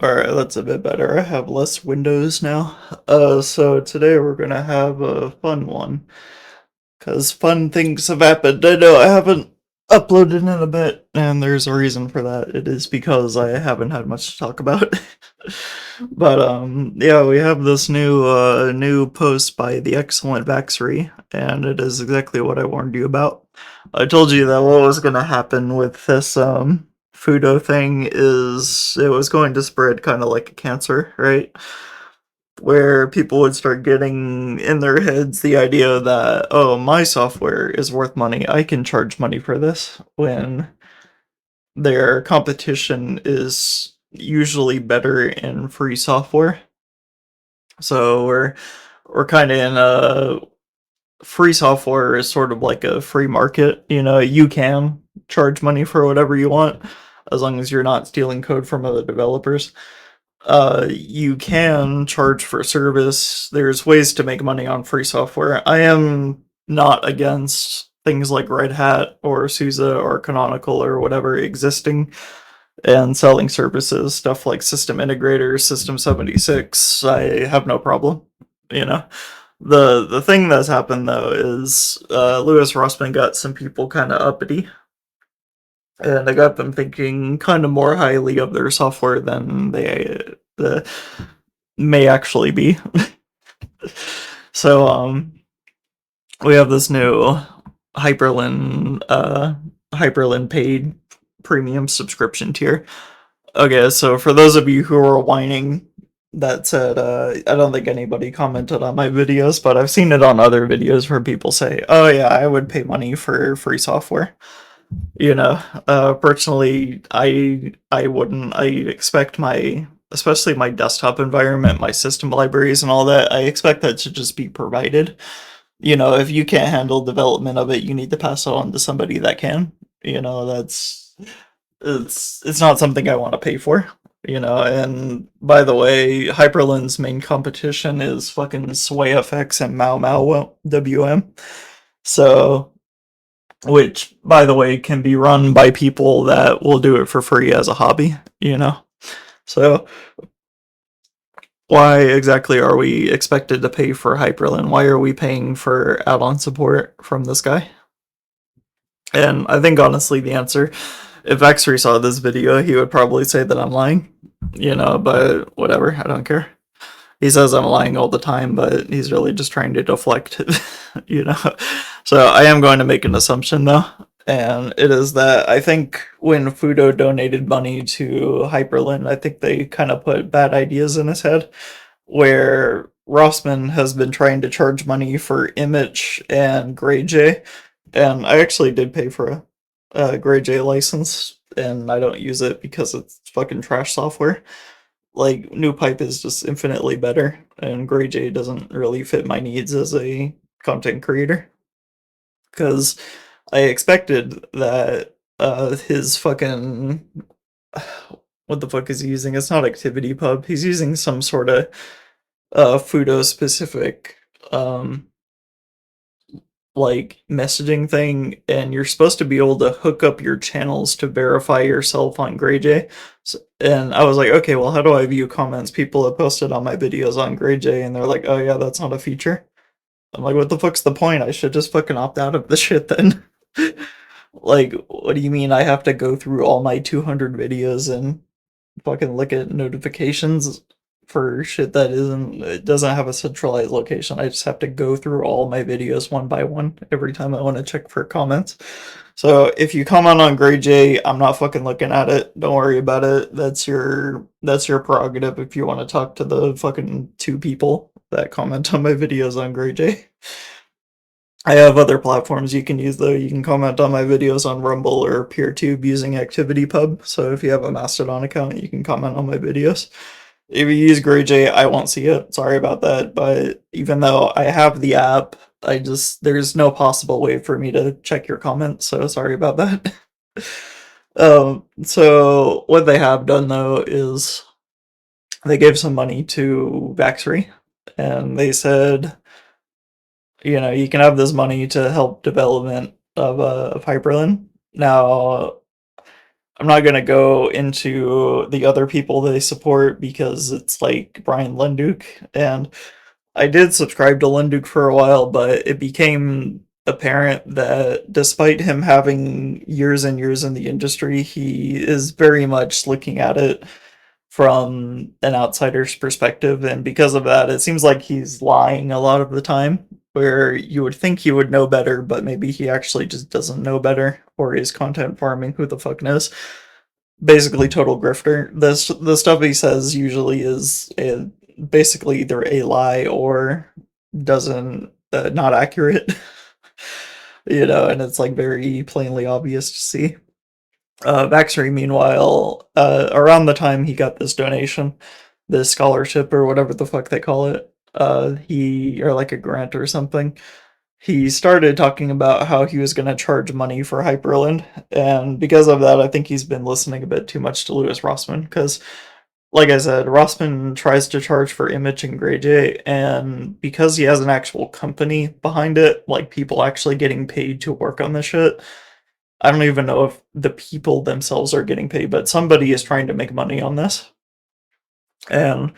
Alright, that's a bit better. I have less windows now. So today we're gonna have a fun one. Because fun things have happened. I know I haven't uploaded in a bit, and there's a reason for that. It is because I haven't had much to talk about. But yeah, we have this new post by the excellent Vaxry, and it is exactly what I warned you about. I told you that what was gonna happen with this Fudo thing is it was going to spread kind of like a cancer, right? Where people would start getting in their heads the idea that, oh, my software is worth money, I can charge money for this, when their competition is usually better in free software. So we're kind of in a free software is sort of like a free market. You can charge money for whatever you want as long as you're not stealing code from other developers. You can charge for service. There's ways to make money on free software. I am not against things like Red Hat or SUSE or Canonical or whatever existing and selling services, stuff like System Integrator, System 76. I have no problem. You know, the thing that's happened though is Louis Rossman got some people kind of uppity, and I got them thinking kind of more highly of their software than they may actually be. So we have this new Hyperlin paid premium subscription tier. Okay, so for those of you who are whining that said, I don't think anybody commented on my videos, but I've seen it on other videos where people say, oh yeah, I would pay money for free software. Personally, I wouldn't. I expect especially my desktop environment, my system libraries and all that, I expect that to just be provided. If you can't handle development of it, you need to pass it on to somebody that can. That's it's not something I want to pay for. And by the way, Hyperlin's main competition is fucking SwayFX and Mau Mau WM. So, which, by the way, can be run by people that will do it for free as a hobby. So, why exactly are we expected to pay for Hyperlin? Why are we paying for add-on support from this guy? And I think honestly the answer, if Vaxry saw this video, he would probably say that I'm lying. But whatever, I don't care. He says I'm lying all the time, but he's really just trying to deflect, you know. So I am going to make an assumption though, and it is that I think when Fudo donated money to Hyperlin, I think they kind of put bad ideas in his head, where Rossman has been trying to charge money for Image and GreyJ, and I actually did pay for a GreyJ license, and I don't use it because it's fucking trash software. Like, New Pipe is just infinitely better, and GreyJ doesn't really fit my needs as a content creator. Because I expected that his fucking what the fuck is he using? It's not ActivityPub. He's using some sort of Fudo specific like messaging thing, and you're supposed to be able to hook up your channels to verify yourself on GreyJ. And I was like, okay, well, how do I view comments people have posted on my videos on GreyJ? And they're like, oh yeah, that's not a feature. I'm like, what the fuck's the point? I should just fucking opt out of the shit then. Like, what do you mean I have to go through all my 200 videos and fucking look at notifications for shit that it doesn't have a centralized location. I just have to go through all my videos one by one every time I want to check for comments. So if you comment on GreyJ, I'm not fucking looking at it. Don't worry about it. That's your prerogative if you want to talk to the fucking two people that comment on my videos on GreyJ. I have other platforms you can use though. You can comment on my videos on Rumble or PeerTube using ActivityPub. So if you have a Mastodon account, you can comment on my videos. If you use GreyJ, I won't see it. Sorry about that. But even though I have the app, there's no possible way for me to check your comments. So sorry about that. So what they have done though is they gave some money to Vaxry, and they said, you can have this money to help development of Hyperlin. Now, I'm not gonna go into the other people they support because it's like Brian Lenduke, and I did subscribe to Lenduke for a while, but it became apparent that despite him having years and years in the industry, he is very much looking at it from an outsider's perspective, and because of that, it seems like he's lying a lot of the time. Where you would think he would know better, but maybe he actually just doesn't know better, or is content farming. Who the fuck knows? Basically, total grifter. The stuff he says usually is basically either a lie or doesn't not accurate. And it's like very plainly obvious to see. Vaxry, meanwhile, around the time he got this donation, this scholarship or whatever the fuck they call it, he or like a grant or something, he started talking about how he was going to charge money for Hyperland, and because of that, I think he's been listening a bit too much to Louis Rossman. Because, like I said, Rossman tries to charge for Image and Greyjay, and because he has an actual company behind it, like people actually getting paid to work on this shit, I don't even know if the people themselves are getting paid, but somebody is trying to make money on this. And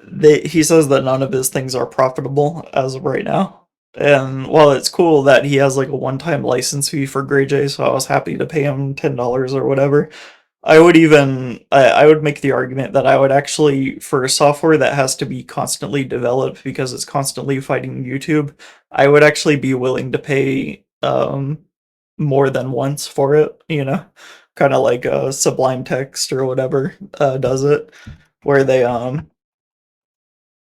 he says that none of his things are profitable as of right now. And while it's cool that he has like a one-time license fee for Greyjay, so I was happy to pay him $10 or whatever. I would make the argument that I would actually, for software that has to be constantly developed because it's constantly fighting YouTube, I would actually be willing to pay more than once for it, kind of like Sublime Text or whatever does it, where they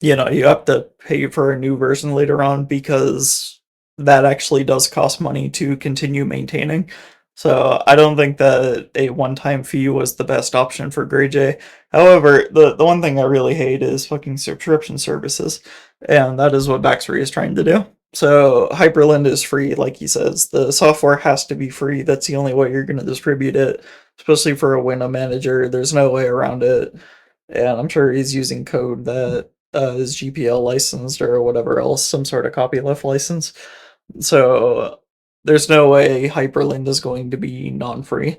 you have to pay for a new version later on because that actually does cost money to continue maintaining. So I don't think that a one-time fee was the best option for Greyjay. However, the one thing I really hate is fucking subscription services, and that is what Vaxry is trying to do. So Hyperland is free, like he says. The software has to be free. That's the only way you're going to distribute it, especially for a window manager. There's no way around it. And I'm sure he's using code that is GPL licensed or whatever else, some sort of copyleft license. So there's no way Hyperland is going to be non-free.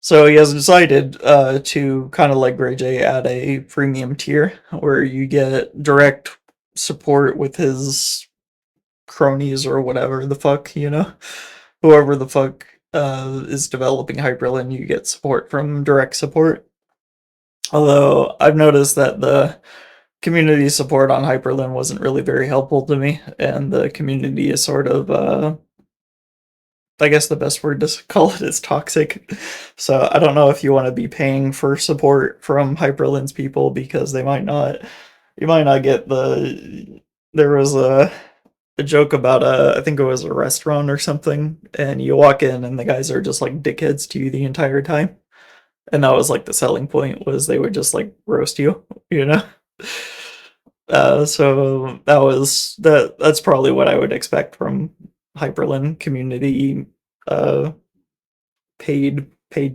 So he has decided to kind of like Greyjay add a premium tier where you get direct support with his cronies or whatever the fuck, whoever the fuck is developing Hyperland, you get support from direct support. Although I've noticed that the community support on Hyperland wasn't really very helpful to me, and the community is sort of, I guess the best word to call it is toxic. So I don't know if you want to be paying for support from Hyperland's people because you might not get there was a joke about I think it was a restaurant or something, and you walk in and the guys are just like dickheads to you the entire time. And that was like the selling point was they would just like roast you, you know? So that's probably what I would expect from Hyperland community paid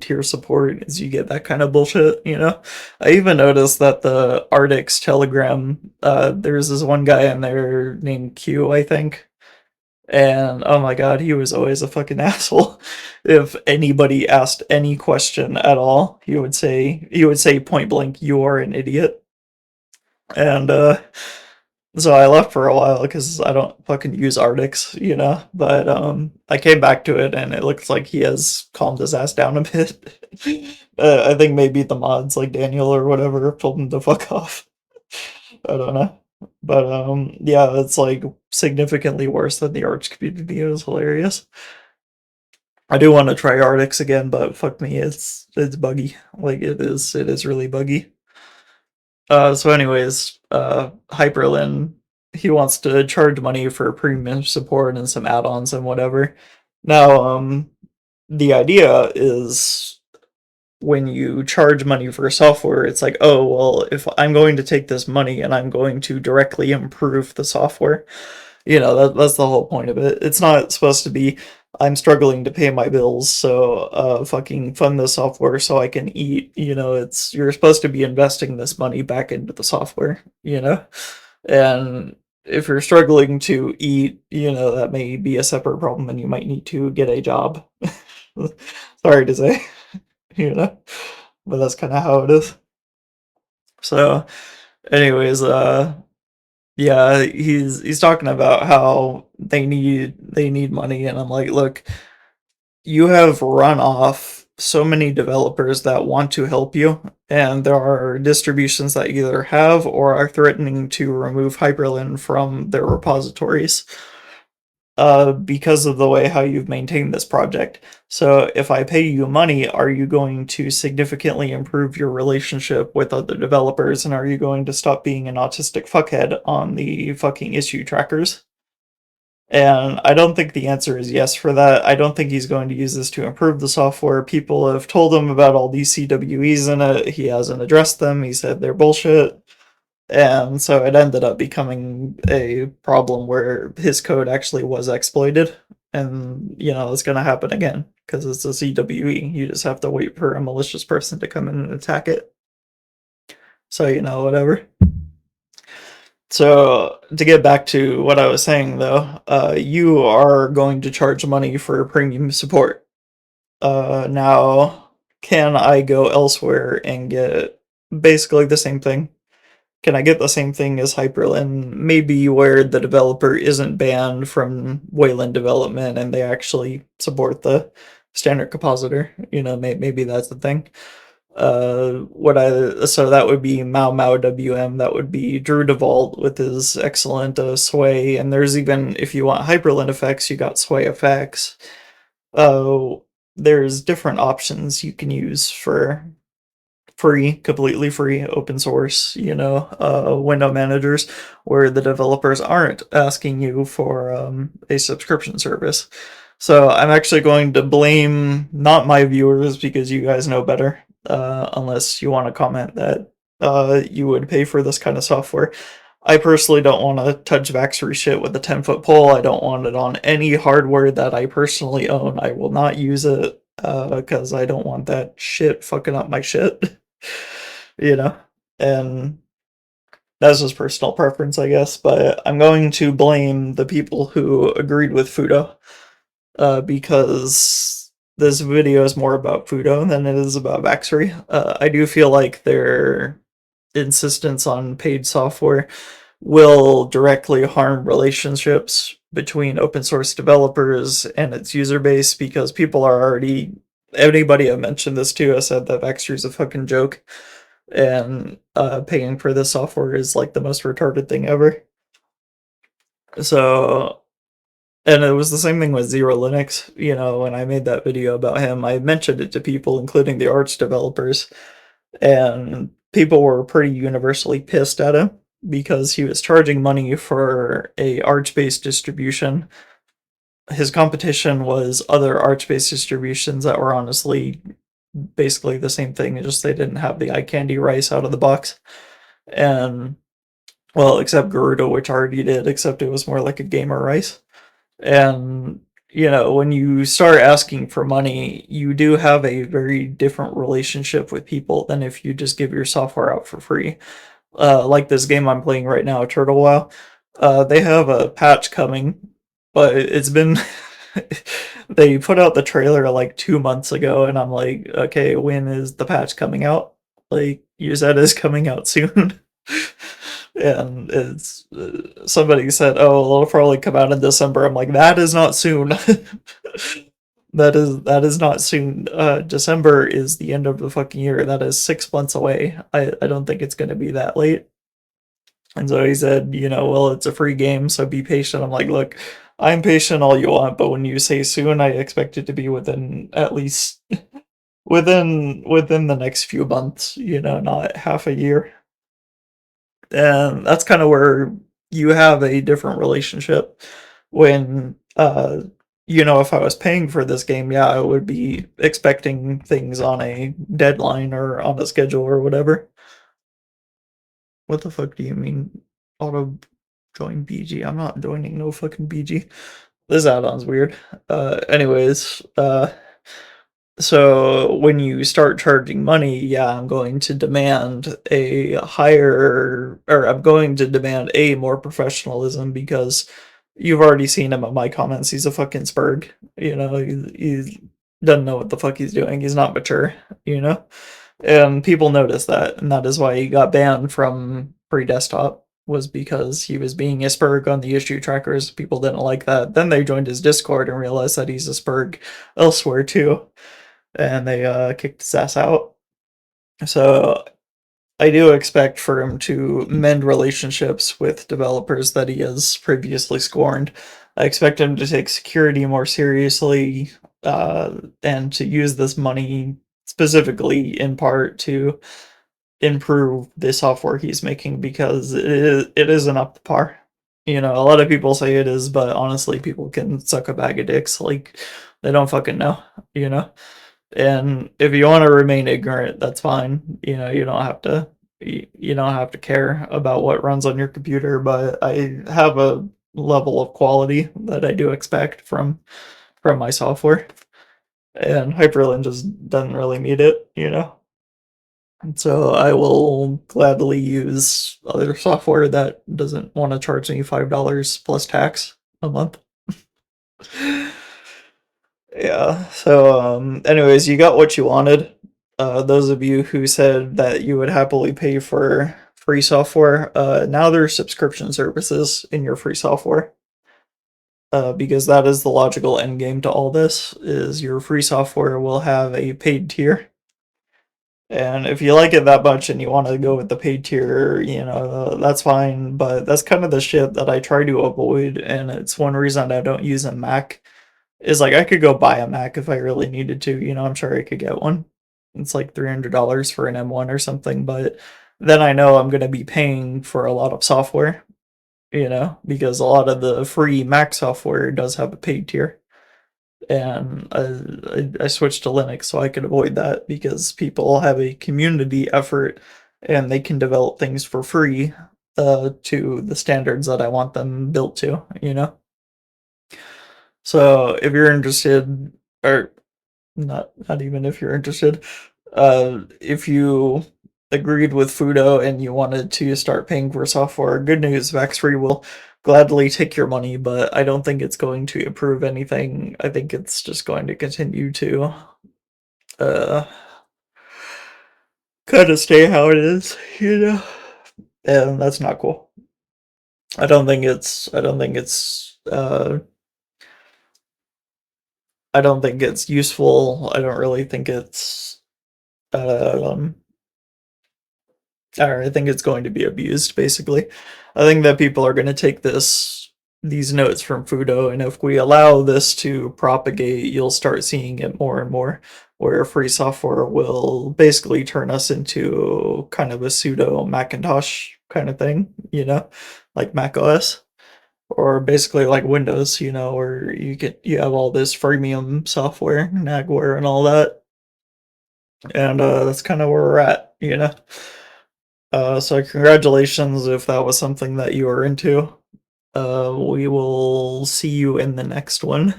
tier support is you get that kind of bullshit. I even noticed that the Arctic's Telegram, there's this one guy in there named Q, I think. And oh my god, he was always a fucking asshole. If anybody asked any question at all, he would say point blank, "You are an idiot." And so I left for a while because I don't fucking use Arctics. But I came back to it and it looks like he has calmed his ass down a bit. I think maybe the mods like Daniel or whatever told him to fuck off. I don't know. But yeah, it's like significantly worse than the Arch community. It was hilarious. I do want to try Arctics again, but fuck me, it's buggy. Like it is really buggy. So anyways, Hyperlin, he wants to charge money for premium support and some add-ons and whatever. Now, the idea is when you charge money for software, it's like, oh, well, if I'm going to take this money and I'm going to directly improve the software, that's the whole point of it. It's not supposed to be, I'm struggling to pay my bills, so fucking fund the software so I can eat. You're supposed to be investing this money back into the software. And if you're struggling to eat, that may be a separate problem and you might need to get a job. Sorry to say. you know? But that's kind of how it is. So, anyways, yeah, he's talking about how they need money, and I'm like, look, you have run off so many developers that want to help you, and there are distributions that either have or are threatening to remove Hyperlin from their repositories because of the way how you've maintained this project. So if I pay you money, are you going to significantly improve your relationship with other developers, and are you going to stop being an autistic fuckhead on the fucking issue trackers? And I don't think the answer is yes for that. I don't think he's going to use this to improve the software. People have told him about all these CWEs in it. He hasn't addressed them. He said they're bullshit. And so it ended up becoming a problem where his code actually was exploited. And, it's going to happen again because it's a CWE. You just have to wait for a malicious person to come in and attack it. So, whatever. So, to get back to what I was saying, though, you are going to charge money for premium support. Now, can I go elsewhere and get basically the same thing? Can I get the same thing as Hyperlin? Maybe where the developer isn't banned from Wayland development and they actually support the standard compositor. Maybe that's the thing. So that would be Mau Mau WM. That would be Drew DeVault with his excellent sway. And there's even, if you want Hyperlin effects, you got sway effects. There's different options you can use for free, completely free, open source, window managers where the developers aren't asking you for a subscription service. So I'm actually going to blame not my viewers because you guys know better, unless you want to comment that you would pay for this kind of software. I personally don't want to touch vaxry shit with a 10-foot pole. I don't want it on any hardware that I personally own. I will not use it because I don't want that shit fucking up my shit. And that's just personal preference, I guess. But I'm going to blame the people who agreed with Fudo because this video is more about Fudo than it is about vaxry. I do feel like their insistence on paid software will directly harm relationships between open source developers and its user base because people are already. Anybody I've mentioned this to has said that vaxry is a fucking joke, and paying for this software is like the most retarded thing ever. So, and it was the same thing with Zero Linux. When I made that video about him, I mentioned it to people, including the Arch developers, and people were pretty universally pissed at him because he was charging money for a Arch-based distribution. His competition was other Arch-based distributions that were honestly basically the same thing, just they didn't have the eye candy rice out of the box. And, well, except Garuda, which already did, except it was more like a gamer rice. And, when you start asking for money, you do have a very different relationship with people than if you just give your software out for free. Like this game I'm playing right now, Turtle Wow. They have a patch coming, but it's been they put out the trailer like 2 months ago, and I'm like, okay, when is the patch coming out? Like, you said it's coming out soon. And it's somebody said, oh, it'll probably come out in December. I'm like, that is not soon. That is not soon. December is the end of the fucking year. That is 6 months away. I don't think it's going to be that late. And so he said, well, it's a free game, so be patient. I'm like, look, I'm patient all you want, but when you say soon, I expect it to be within at least within the next few months, not half a year. And that's kind of where you have a different relationship when if I was paying for this game, yeah, I would be expecting things on a deadline or on a schedule or whatever. What the fuck do you mean auto join BG? I'm not joining no fucking BG. This add-on's weird. Anyways, so when you start charging money, yeah, I'm going to demand I'm going to demand a more professionalism because you've already seen him in my comments. He's a fucking spurg. He's doesn't know what the fuck he's doing. He's not mature, you know? And people notice that, and that is why he got banned from free desktop, was because he was being a spurg on the issue trackers. People didn't like that. Then they joined his Discord and realized that he's a spurg elsewhere too, and they kicked his ass out. So I do expect for him to mend relationships with developers that he has previously scorned. I expect him to take security more seriously, and to use this money specifically in part to improve the software he's making, because it isn't up to par. You know, a lot of people say it is, but honestly, people can suck a bag of dicks. Like, they don't fucking know, you know? And if you want to remain ignorant, that's fine. You know, you don't have to care about what runs on your computer, but I have a level of quality that I do expect from my software, and Hyperlink just doesn't really meet it, you know. And so I will gladly use other software that doesn't want to charge me $5 plus tax a month. Yeah. So, anyways, you got what you wanted. Those of you who said that you would happily pay for free software, now there's subscription services in your free software. Because that is the logical end game to all this, is your free software will have a paid tier. And if you like it that much and you want to go with the paid tier, you know, that's fine. But that's kind of the shit that I try to avoid, and it's one reason I don't use a Mac. Is like I could go buy a Mac if I really needed to. You know, I'm sure I could get one. It's like $300 for an M1 or something, but then I know I'm going to be paying for a lot of software, you know, because a lot of the free Mac software does have a paid tier. And I switched to Linux so I could avoid that, because people have a community effort and they can develop things for free to the standards that I want them built to, you know? So if you're interested, or not even if you're interested, if you agreed with Fudo and you wanted to start paying for software, good news, vaxry will gladly take your money, but I don't think it's going to improve anything. I think it's just going to continue to uh kind of stay how it is, you know? And that's not cool. I don't think it's useful. I don't really think it's um or I think it's going to be abused, basically. I think that people are going to take these notes from Fudo, and if we allow this to propagate, you'll start seeing it more and more, where free software will basically turn us into kind of a pseudo Macintosh kind of thing, you know, like Mac OS, or basically like Windows, you know, where you have all this freemium software, Nagware, and all that, and that's kind of where we're at, you know. So congratulations if that was something that you were into. We will see you in the next one.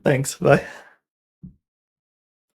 Thanks, bye.